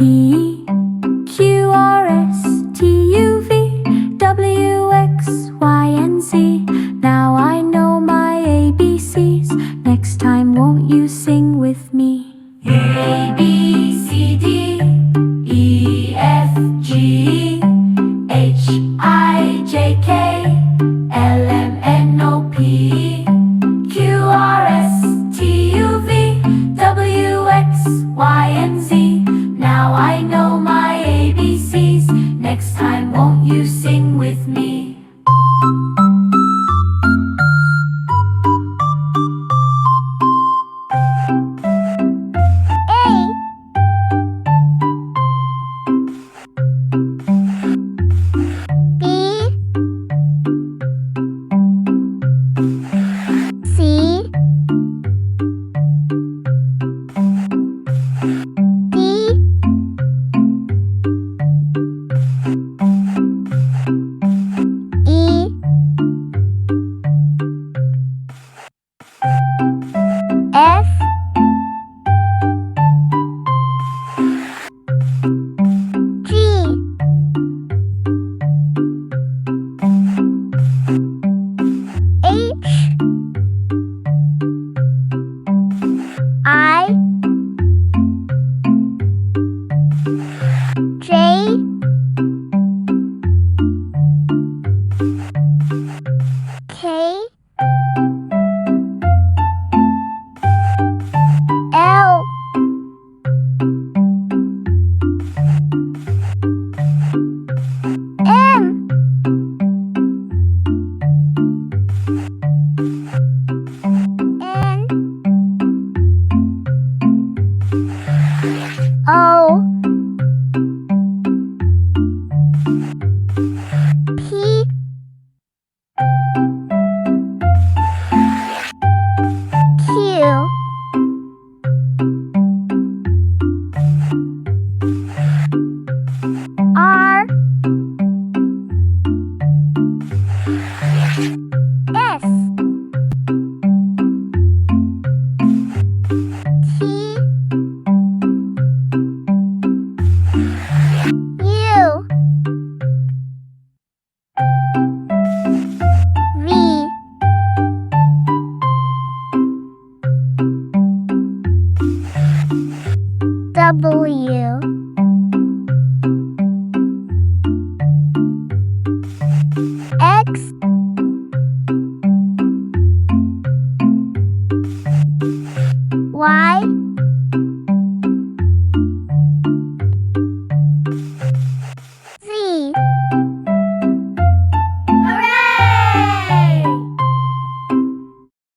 P Q R S T U V W X Y and Z. Now I know my ABCs. Next time won't you sing with me? A B C D E F G H I J K L M N O P Q R S T U V W X Y and Z. Now I know my ABCs. Next time won't you sing with me? F G H I J K L M N O P Q R S T U V W X Y